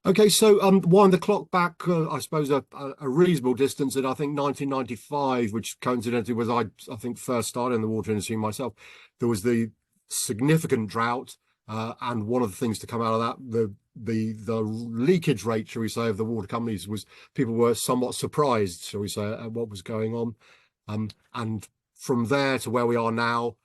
Okay, so wind the clock back, I suppose a reasonable distance in I think 1995, which coincidentally was I think first started in the water industry myself. There was the significant drought, and one of the things to come out of that, the leakage rate, shall we say, of the water companies was people were somewhat surprised, shall we say, at what was going on, and from there to where we are now,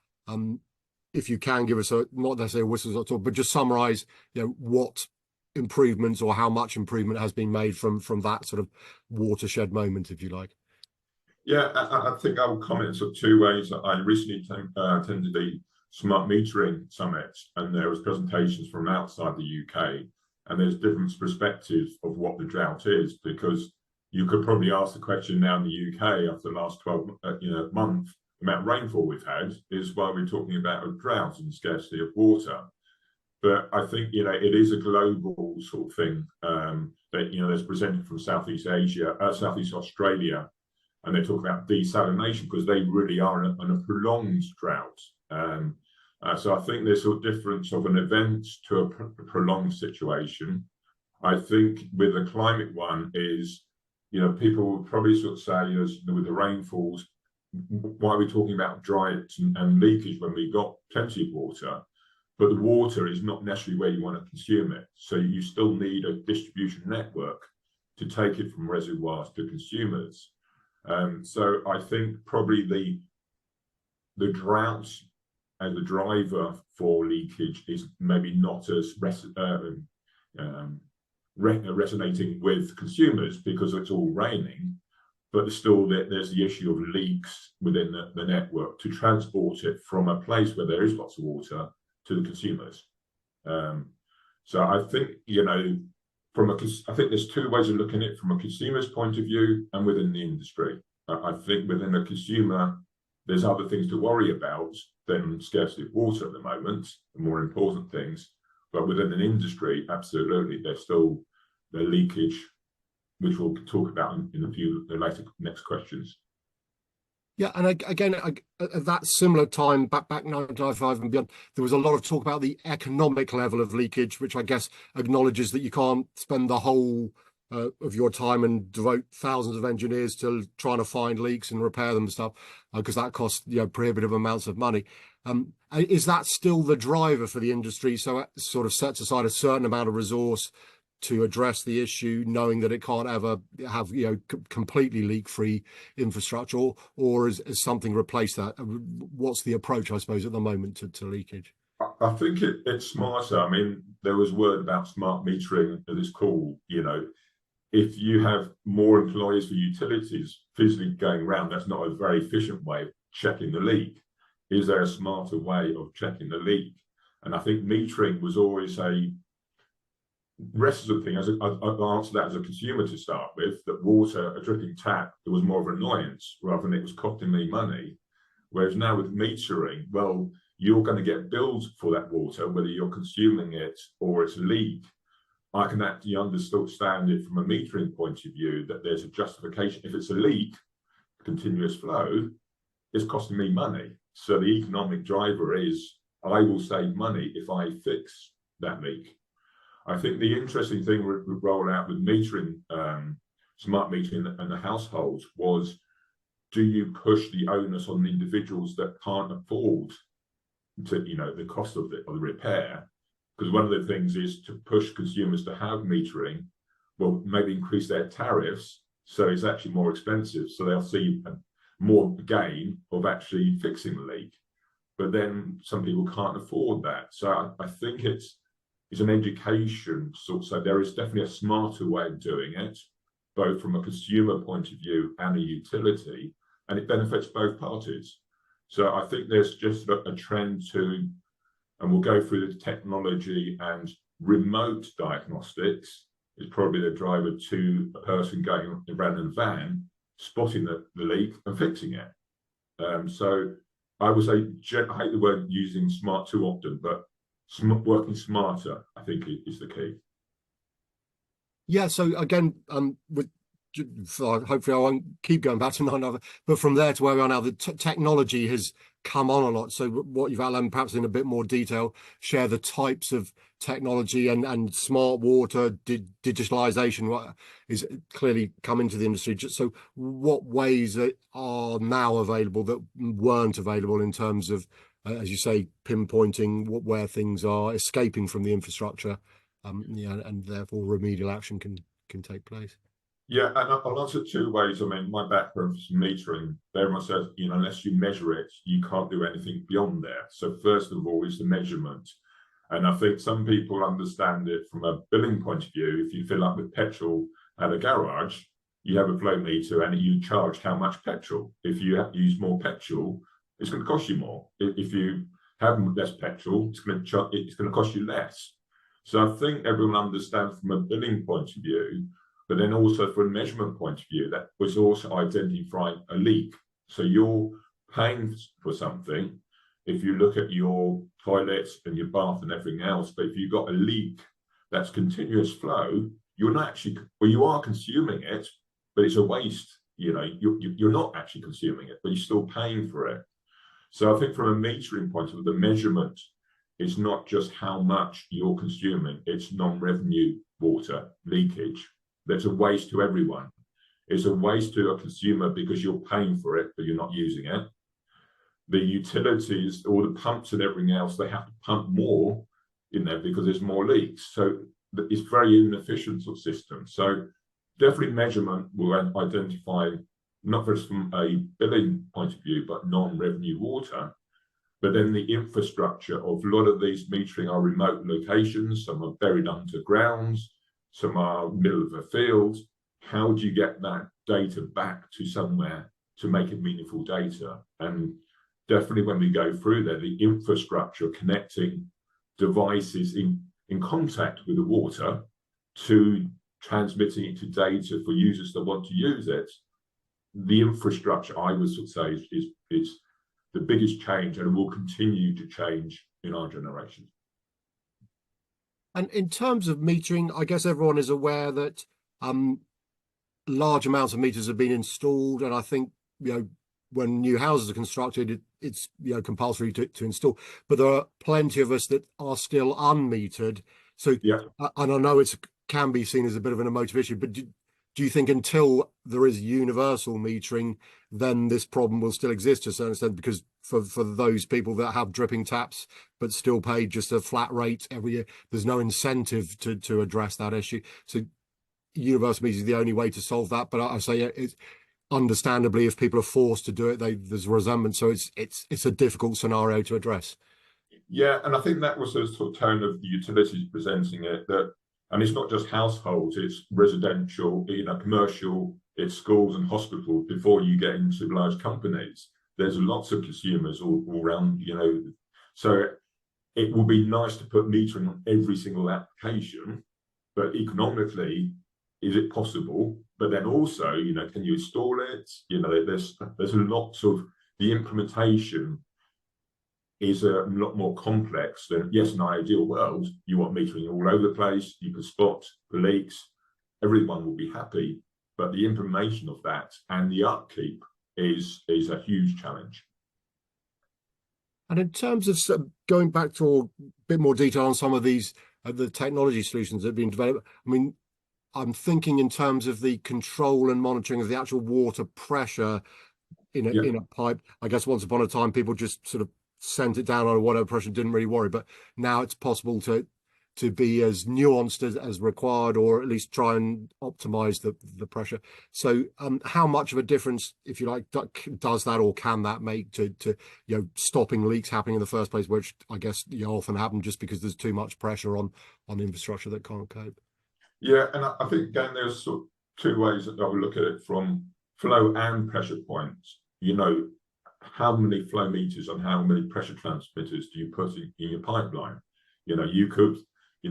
if you can give us a not necessarily a whistle at all, but just summarise, what improvements or how much improvement has been made from that sort of watershed moment, if you like. Yeah, I think I will comment sort of two ways. I recently attended the smart metering summit, and there was presentations from outside the UK, and there's different perspectives of what the drought is, because you could probably ask the question now in the UK after the last 12 month, the amount of rainfall we've had is why we're talking about a drought and scarcity of water. But I think, it is a global sort of thing that, that's presented from Southeast Asia, Southeast Australia, and they talk about desalination because they really are in a prolonged drought. So I think there's a difference of an event to a prolonged situation. I think with the climate one is, people would probably sort of say, with the rainfalls, why are we talking about drought and leakage when we got plenty of water? But the water is not necessarily where you want to consume it. So you still need a distribution network to take it from reservoirs to consumers. So I think probably the drought as a driver for leakage is maybe not as resonating with consumers because it's all raining, but still there's the issue of leaks within the network to transport it from a place where there is lots of water to the consumers. So I think, I think there's two ways of looking at it: from a consumer's point of view and within the industry. I think within a consumer, there's other things to worry about than scarcity of water at the moment, the more important things. But within an industry, absolutely, there's still the leakage, which we'll talk about in the later next questions. Yeah, and again, at that similar time, back 1995 and beyond, there was a lot of talk about the economic level of leakage, which I guess acknowledges that you can't spend the whole of your time and devote thousands of engineers to trying to find leaks and repair them and stuff, because that costs prohibitive amounts of money. Is that still the driver for the industry? So it sort of sets aside a certain amount of resource to address the issue, knowing that it can't ever have completely leak-free infrastructure, or is something replace that? What's the approach, I suppose, at the moment to leakage? I think it's smarter. I mean, there was word about smart metering at this call. If you have more employees for utilities physically going around, that's not a very efficient way of checking the leak. Is there a smarter way of checking the leak? And I think metering was always a resident thing. I'll answer that as a consumer to start with, that water, a dripping tap, there was more of an annoyance rather than it was costing me money. Whereas now with metering, well, you're going to get bills for that water, whether you're consuming it or it's a leak. I can actually understand it from a metering point of view that there's a justification. If it's a leak, continuous flow, it's costing me money. So the economic driver is, I will save money if I fix that leak. I think the interesting thing we rolled out with metering, smart metering and the households was, do you push the onus on the individuals that can't afford to, the cost of the repair? Because one of the things is to push consumers to have metering, well, maybe increase their tariffs so it's actually more expensive, so they'll see more gain of actually fixing the leak. But then some people can't afford that. So I think it's an education sort. So there is definitely a smarter way of doing it, both from a consumer point of view and a utility, and it benefits both parties. So I think there's just a trend to, and we'll go through the technology, and remote diagnostics is probably the driver to a person going around in a van, spotting the leak and fixing it. So I would say, I hate the word using smart too often, but working smarter, I think, is the key. Yeah. So again, with hopefully I won't keep going back to 995, but from there to where we are now, the technology has come on a lot. So what you've outlined, perhaps in a bit more detail, share the types of technology and smart water, digitalization, what is clearly come into the industry. So what ways are now available that weren't available in terms of, as you say, pinpointing where things are escaping from the infrastructure, yeah, and therefore remedial action can take place. Yeah, and I'll answer two ways. I mean, my background is metering. Everyone says, unless you measure it, you can't do anything beyond there. So first of all is the measurement. And I think some people understand it from a billing point of view. If you fill up with petrol at a garage, you have a flow meter and you charge how much petrol. If you have to use more petrol, it's going to cost you more. If you have less petrol, it's going to cost you less. So I think everyone understands from a billing point of view, but then also from a measurement point of view, that was also identifying a leak. So you're paying for something. If you look at your toilets and your bath and everything else, but if you've got a leak that's continuous flow, you're not actually, well, you are consuming it, but it's a waste. You're not actually consuming it, but you're still paying for it. So I think from a metering point of view, the measurement is not just how much you're consuming, it's non-revenue water leakage. That's a waste to everyone. It's a waste to a consumer because you're paying for it, but you're not using it. The utilities, all the pumps and everything else, they have to pump more in there because there's more leaks. So it's very inefficient sort of system. So definitely measurement will identify, not just from a billing point of view, but non-revenue water. But then the infrastructure of a lot of these metering are remote locations. Some are buried underground, some are middle of a field. How do you get that data back to somewhere to make it meaningful data? And definitely when we go through there, the infrastructure connecting devices in contact with the water to transmitting it to data for users that want to use it, the infrastructure, I would say, is the biggest change and will continue to change in our generation. And in terms of metering, I guess everyone is aware that large amounts of meters have been installed, and I think when new houses are constructed, it's compulsory to install. But there are plenty of us that are still unmetered. So, yeah. And I know it can be seen as a bit of an emotive issue, but do you think until there is universal metering, then this problem will still exist to a certain extent? Because for those people that have dripping taps but still pay just a flat rate every year, there's no incentive to address that issue. So universal metering is the only way to solve that. But I say it's understandably, if people are forced to do it, there's resentment. So it's a difficult scenario to address. Yeah, and I think that was the sort of tone of the utilities presenting it, that, and it's not just households, it's residential, commercial, it's schools and hospitals before you get into large companies. There's lots of consumers all around, so it will be nice to put metering on every single application, but economically, is it possible? But then also, can you install it? There's lots of, the implementation is a lot more complex than, yes, in an ideal world, you want metering all over the place, you can spot the leaks, everyone will be happy, but the implementation of that and the upkeep is a huge challenge. And in terms of going back to a bit more detail on some of these, the technology solutions that have been developed, I mean, I'm thinking in terms of the control and monitoring of the actual water pressure in a pipe. I guess once upon a time, people just sort of sent it down on whatever pressure, didn't really worry. But now it's possible to be as nuanced as required, or at least try and optimize the pressure. So how much of a difference, if you like, does that or can that make to stopping leaks happening in the first place, which I guess often happen just because there's too much pressure on infrastructure that can't cope? Yeah, and I think, again, there's sort of two ways that I would look at it, from flow and pressure points. How many flow meters and how many pressure transmitters do you put in your pipeline? You could,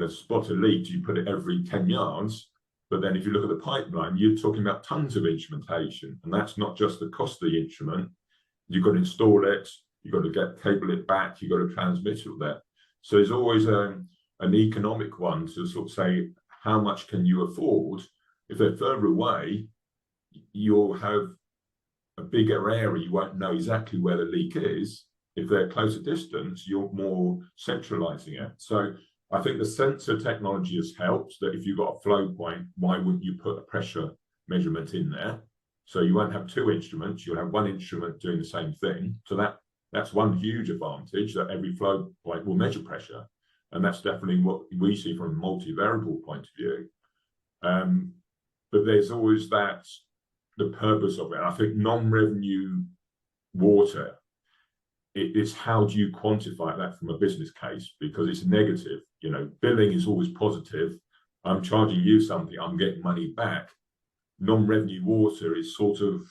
spot a leak, you put it every 10 yards, but then if you look at the pipeline, you're talking about tons of instrumentation, and that's not just the cost of the instrument. You've got to install it, you've got to cable it back, you've got to transmit it there. So there's always an economic one to sort of say, how much can you afford? If they're further away, you'll have a bigger area. You won't know exactly where the leak is. If they're closer distance, you're more centralizing it. So I think the sensor technology has helped, that if you've got a flow point, why wouldn't you put a pressure measurement in there? So you won't have two instruments, you'll have one instrument doing the same thing. So that's one huge advantage, that every flow point will measure pressure. And that's definitely what we see from a multi-variable point of view. But there's always the purpose of it. I think non-revenue water, it's how do you quantify that from a business case, because it's negative. Billing is always positive. I'm charging you something, I'm getting money back. Non-revenue water is sort of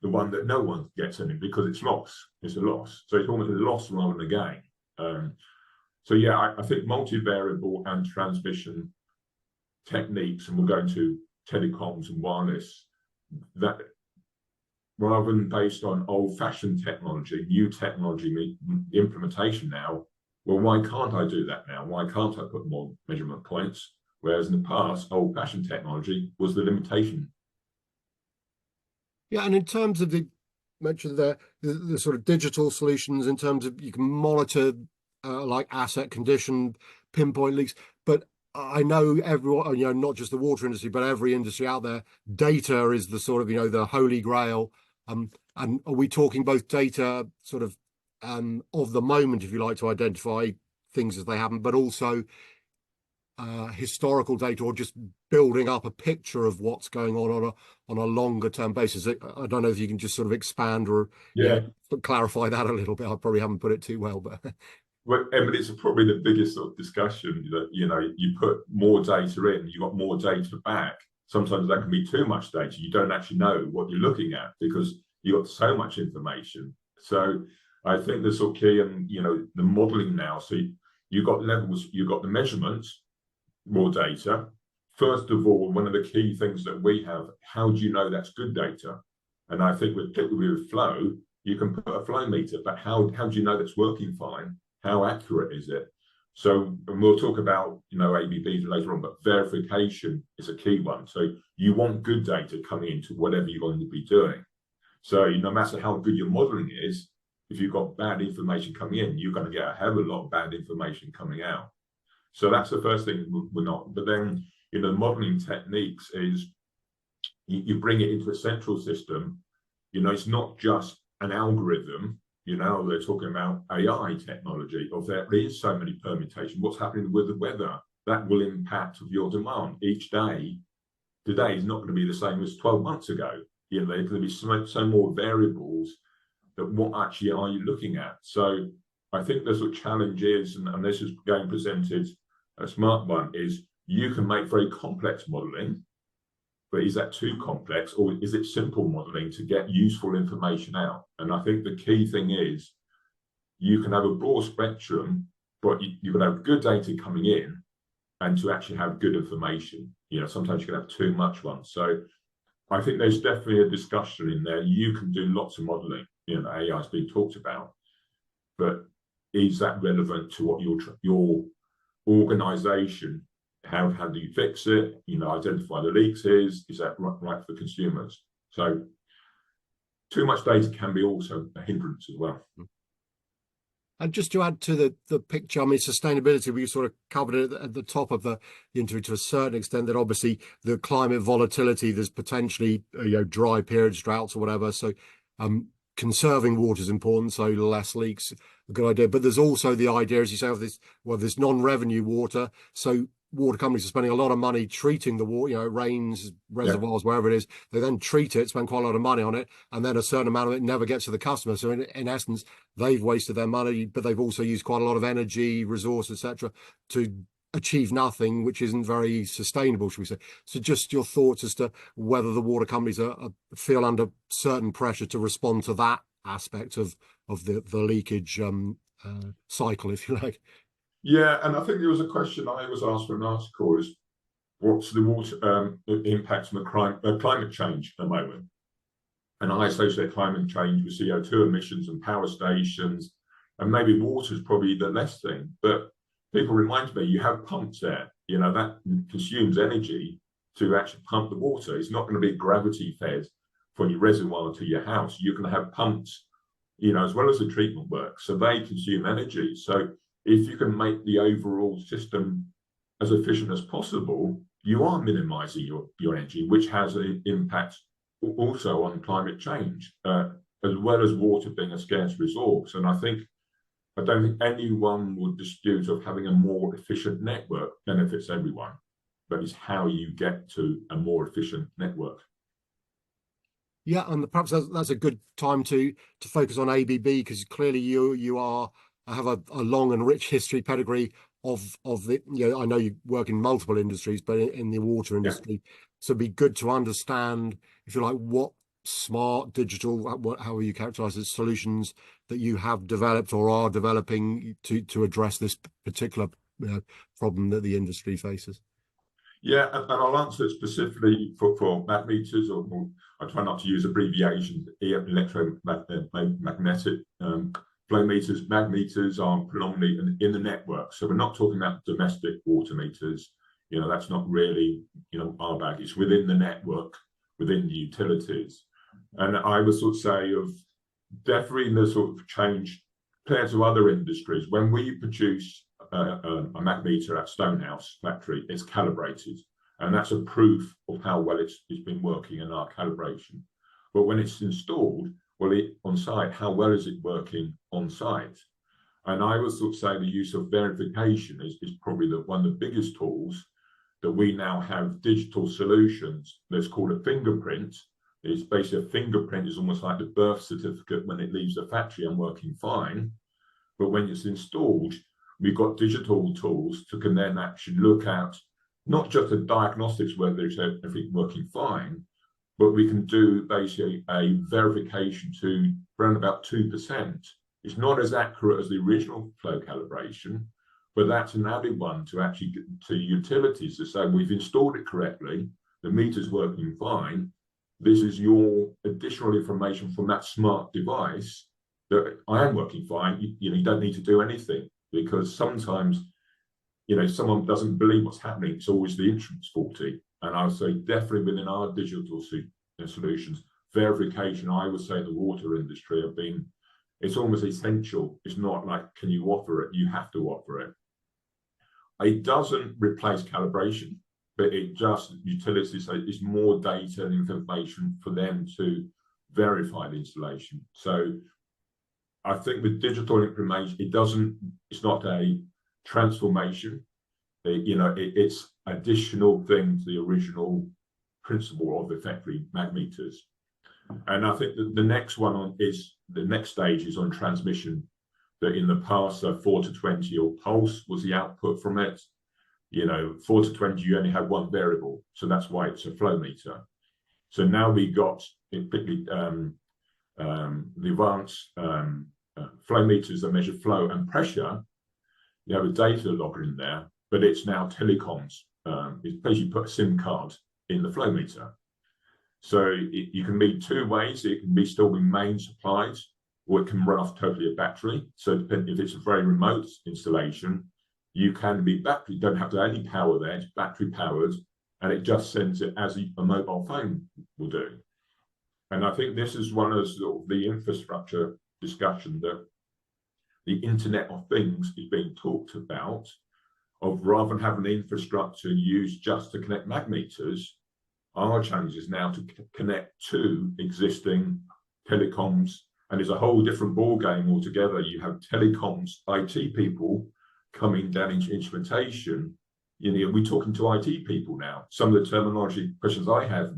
the one that no one gets any, because it's loss. It's a loss. So it's almost a loss rather than a gain. So yeah, I think multivariable and transmission techniques, and we'll go into telecoms and wireless, that rather than based on old-fashioned technology, new technology implementation now, well, why can't I do that now? Why can't I put more measurement points? Whereas in the past, old-fashioned technology was the limitation. Yeah, and in terms of mentioned the sort of digital solutions, in terms of you can monitor like asset condition, pinpoint leaks, but I know everyone, not just the water industry, but every industry out there, data is the sort of, the holy grail. And are we talking both data sort of the moment, if you like, to identify things as they happen, but also historical data, or just building up a picture of what's going on a longer term basis? I don't know if you can just sort of expand or clarify that a little bit. I probably haven't put it too well, but well, Emily, it's probably the biggest sort of discussion that, you put more data in, you got more data back. Sometimes that can be too much data. You don't actually know what you're looking at because you got so much information. So I think the sort of key, and the modeling now. So you got levels, you got the measurements, more data. First of all, one of the key things that we have, how do you know that's good data? And I think particularly with flow, you can put a flow meter, but how do you know that's working fine? How accurate is it? So, and we'll talk about, ABB later on, but verification is a key one. So you want good data coming into whatever you're going to be doing. So no matter how good your modeling is, if you've got bad information coming in, you're going to get a hell of a lot of bad information coming out. So that's the first thing we're not. But then, modeling techniques is you bring it into a central system. It's not just an algorithm. They're talking about AI technology, of there is so many permutations. What's happening with the weather? That will impact of your demand each day. Today is not going to be the same as 12 months ago. There's going to be so more variables that what actually are you looking at? So I think there's a challenge is, and this is going presented, a smart one, is you can make very complex modeling, but is that too complex, or is it simple modeling to get useful information out? And I think the key thing is you can have a broad spectrum, but you can have good data coming in and to actually have good information. Sometimes you can have too much one. So I think there's definitely a discussion in there. You can do lots of modeling. AI is being talked about, but is that relevant to what your organization? How do you fix it? Identify the leaks. Is that right for consumers? So too much data can be also a hindrance as well. And just to add to the picture, I mean, sustainability, we sort of covered it at the top of the interview to a certain extent, that obviously the climate volatility, there's potentially, dry periods, droughts or whatever. So conserving water is important, so less leaks, a good idea. But there's also the idea, as you say, of this non-revenue water. So water companies are spending a lot of money treating the water, it rains, reservoirs, wherever it is. They then treat it, spend quite a lot of money on it, and then a certain amount of it never gets to the customer. So in essence, they've wasted their money, but they've also used quite a lot of energy, resource, etc., to achieve nothing, which isn't very sustainable, should we say. So just your thoughts as to whether the water companies feel under certain pressure to respond to that aspect of the leakage cycle, if you like. Yeah, and I think there was a question I was asked from an article, is what's the water impact on the climate change at the moment? And I associate climate change with CO2 emissions and power stations, and maybe water is probably the less thing. But people remind me, you have pumps there, that consumes energy. to actually pump the water. It's not going to be gravity fed from your reservoir to your house. You're going to have pumps, as well as the treatment work. So they consume energy. So if you can make the overall system as efficient as possible, you are minimizing your energy, which has an impact also on climate change, as well as water being a scarce resource. And I don't think anyone would dispute of having a more efficient network benefits everyone, but it's how you get to a more efficient network. Yeah, and perhaps that's a good time to focus on ABB, because clearly you have a long and rich history pedigree of the, I know you work in multiple industries, but in the water industry. Yeah. So it'd be good to understand, if you like, what smart digital, how you characterize it, solutions that you have developed or are developing to address this particular problem that the industry faces. Yeah, and I'll answer specifically for Magmeters, or I try not to use abbreviations, electromagnetic flow meters. Magmeters are predominantly in the network. So we're not talking about domestic water meters. That's not really, our bag. It's within the network, within the utilities. And I would sort of say of definitely the sort of change compared to other industries. When we produce a Magmeter at Stonehouse factory, it's calibrated, and that's a proof of how well it's been working in our calibration. But when it's installed, on site, how well is it working on site? And I would sort of say the use of verification is probably one of the biggest tools that we now have digital solutions. That's called a fingerprint. It's basically a fingerprint is almost like the birth certificate. When it leaves the factory, I'm working fine. But when it's installed, we've got digital tools to can then actually look at not just the diagnostics, whether it's everything working fine, but we can do basically a verification to around about 2%. It's not as accurate as the original flow calibration, but that's an added one to actually get to utilities to say we've installed it correctly, the meter's working fine. This is your additional information from that smart device that I am working fine. You don't need to do anything, because sometimes, someone doesn't believe what's happening. It's always the instrument's faulty. And I would say definitely within our digital solutions, verification, I would say the water industry it's almost essential. It's not like, can you offer it? You have to offer it. It doesn't replace calibration, but it just, utilities say it's more data and information for them to verify the installation. So I think with digital information, it's not a transformation. It's additional thing to the original principle of effectively Magmeters. And I think that the next stage is on transmission. That in the past, 4 to 20 or pulse was the output from it. 4 to 20, you only have one variable, so that's why it's a flow meter. So now we got the advanced flow meters that measure flow and pressure. You have a data logger in there, but it's now telecoms. It's basically put a SIM card in the flow meter. So you can be two ways. It can be still be main supplied, or it can run off totally a battery. So if it's a very remote installation, you can be battery, don't have to have any power there, it's battery powered, and it just sends it as a mobile phone will do. And I think this is one of the infrastructure discussion that the Internet of Things is being talked about, of rather than having the infrastructure used just to connect Magmeters, our challenge is now to connect to existing telecoms, and it's a whole different ball game altogether. You have telecoms, IT people coming down into instrumentation. We're talking to IT people now. Some of the terminology questions I have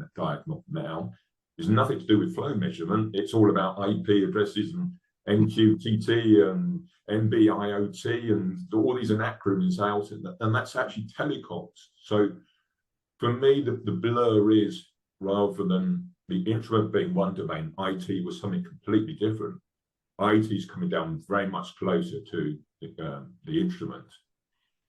now is nothing to do with flow measurement. It's all about IP addresses and MQTT and NB-IoT and all these acronyms out, and that's actually telecoms. So for me, the blur is, rather than the instrument being one domain, IT was something completely different. IT is coming down very much closer to the instrument.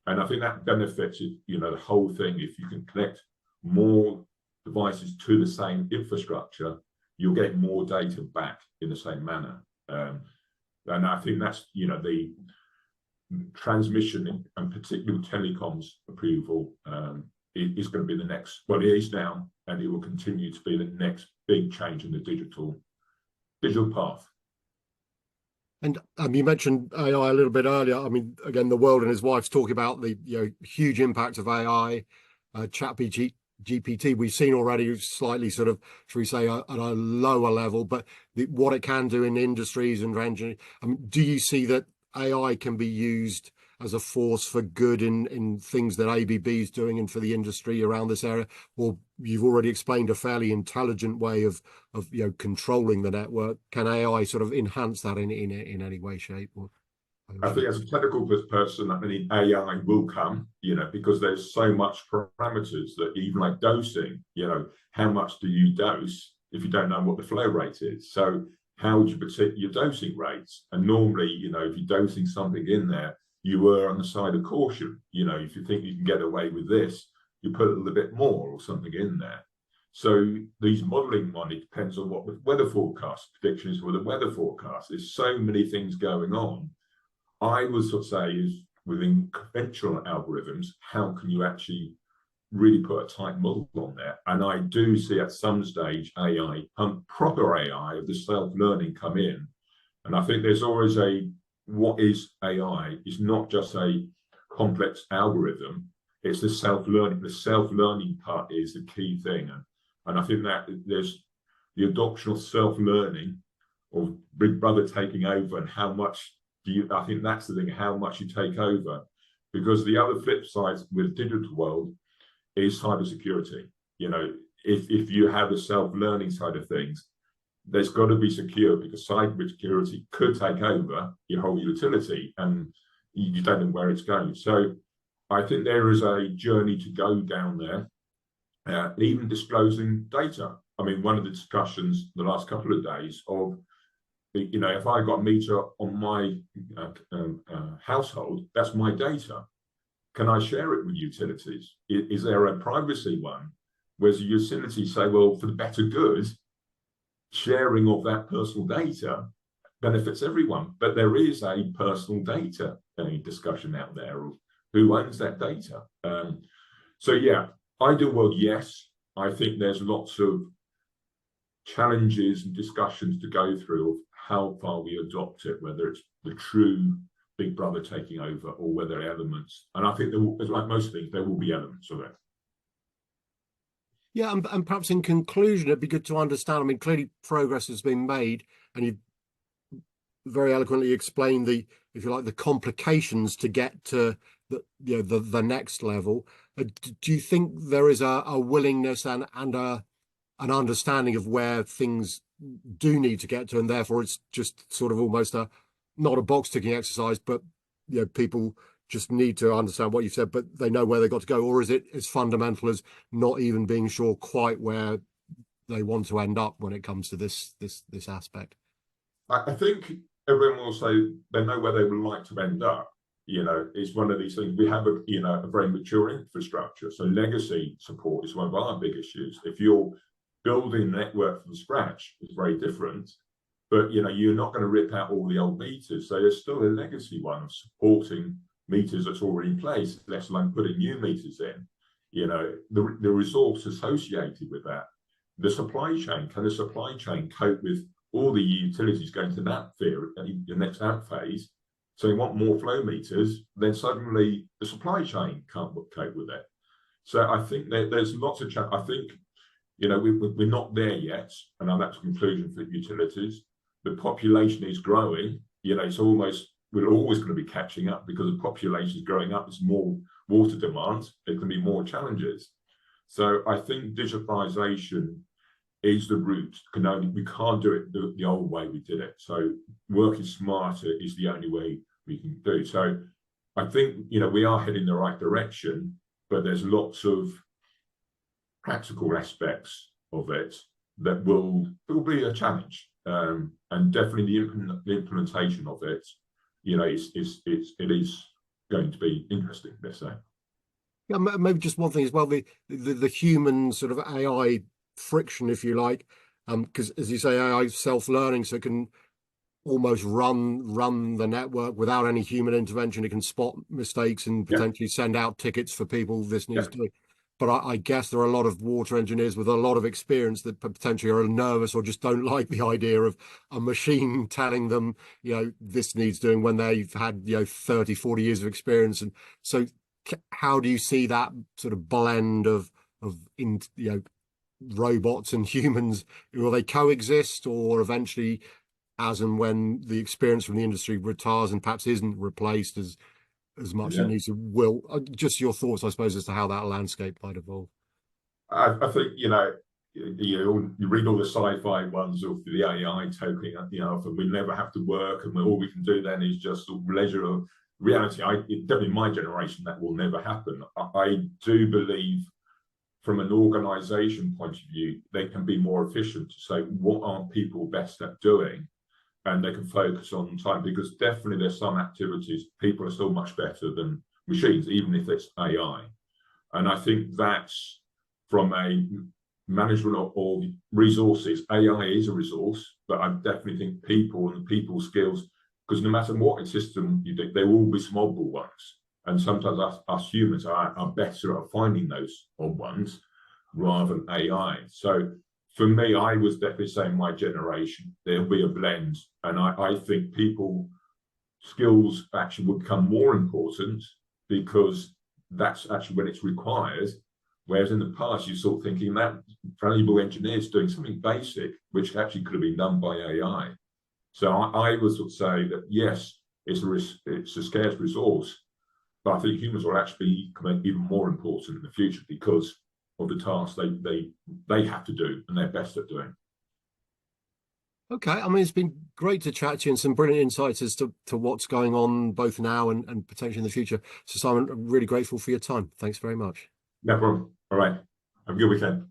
And I think that benefits, the whole thing. If you can connect more devices to the same infrastructure, you'll get more data back in the same manner. And I think that's, the transmission and particularly telecoms approval is going to be the next, well, it is now, and it will continue to be the next big change in the digital path. And you mentioned AI a little bit earlier. I mean, again, the world and his wife's talking about the huge impact of AI, GPT. We've seen already slightly sort of, should we say, at a lower level, but what it can do in industries and engineering. I mean, do you see that AI can be used as a force for good in things that ABB is doing and for the industry around this area? Or you've already explained a fairly intelligent way of controlling the network. Can AI sort of enhance that in any way, shape, or I think as a technical person, I mean, AI will come, because there's so much parameters that even like dosing, how much do you dose if you don't know what the flow rate is? So how would you predict your dosing rates? And normally, if you're dosing something in there, you err on the side of caution. If you think you can get away with this, you put a little bit more or something in there. So these modeling money depends on what the weather forecast predictions for the weather forecast. There's so many things going on. I would sort of say is within conventional algorithms, how can you actually really put a tight model on there? And I do see at some stage AI, proper AI of the self-learning come in. And I think there's always what is AI? It's not just a complex algorithm. It's the self-learning. The self-learning part is the key thing. And I think that there's the adoption of self-learning or Big Brother taking over, and how much I think that's the thing, how much you take over. Because the other flip side with the digital world is cybersecurity. If you have the self-learning side of things, there's got to be secure, because cybersecurity could take over your whole utility and you don't know where it's going. So I think there is a journey to go down there, even disclosing data. I mean, one of the discussions the last couple of days of, if I got a meter on my household, that's my data. Can I share it with utilities? Is there a privacy one? Whereas the utilities say, well, for the better good, sharing of that personal data benefits everyone. But there is a personal data discussion out there of who owns that data. So yeah, ideal world, yes. I think there's lots of challenges and discussions to go through of how far we adopt it, whether it's the true Big Brother taking over or whether elements. And I think like most things, there will be elements of it. Yeah, and perhaps in conclusion, it'd be good to understand. I mean, clearly progress has been made, and you very eloquently explained if you like, the complications to get to the next level. Do you think there is a willingness and an understanding of where things do need to get to, and therefore it's just sort of almost not a box ticking exercise, but people just need to understand what you said, but they know where they got to go? Or is it as fundamental as not even being sure quite where they want to end up when it comes to this aspect? I think everyone will say they know where they would like to end up. It's one of these things. We have a very mature infrastructure, so legacy support is one of our big issues. If you're building a network from scratch, it's very different. But you're not going to rip out all the old meters, so there's still a legacy one of supporting meters that's already in place, let alone putting new meters in. The resource associated with that, the supply chain. Can the supply chain cope with all the utilities going to that the next out phase? So you want more flow meters, then suddenly the supply chain can't cope with it. So I think there's lots of I think we're not there yet, and that's a conclusion for utilities. The population is growing. It's almost, we're always going to be catching up because the population is growing up. There's more water demand. There can be more challenges. So I think digitalization is the route. We can't do it the old way we did it. So working smarter is the only way we can do. So I think we are heading the right direction, but there's lots of practical aspects of it that will be a challenge. And definitely the implementation of it, it is going to be interesting, let's say. Yeah, maybe just one thing as well, the human sort of AI friction, if you like, because as you say, AI is self-learning, so it can almost run the network without any human intervention. It can spot mistakes and potentially send out tickets for people this needs doing. but I guess there are a lot of water engineers with a lot of experience that potentially are nervous or just don't like the idea of a machine telling them, this needs doing when they've had, 30, 40 years of experience. And so how do you see that sort of blend of robots and humans? Will they coexist, or eventually, as and when the experience from the industry retires and perhaps isn't replaced as much as it needs to, will just your thoughts, I suppose, as to how that landscape might evolve? I think, you read all the sci-fi ones of the AI taking, and we never have to work, and all we can do then is just sort of leisure of reality. Definitely my generation, that will never happen. I do believe from an organization point of view, they can be more efficient to say, what are people best at doing? And they can focus on time, because definitely there's some activities people are still much better than machines, even if it's AI. And I think that's from a management of resources. AI is a resource, but I definitely think people and people skills, because no matter what system you do, there will be some oddball ones. And sometimes us humans are better at finding those odd ones rather than AI. So for me, I was definitely saying my generation, there'll be a blend. And I think people skills actually would become more important, because that's actually when it's required. Whereas in the past, you're sort of thinking that valuable engineers doing something basic, which actually could have been done by AI. So I would sort of say that, yes, it's a scarce resource, but I think humans will actually become even more important in the future because of the tasks they have to do and they're best at doing. Okay, I mean, it's been great to chat to you and some brilliant insights as to what's going on both now and potentially in the future. So Simon, I'm really grateful for your time. Thanks very much. No problem. All right. Have a good weekend.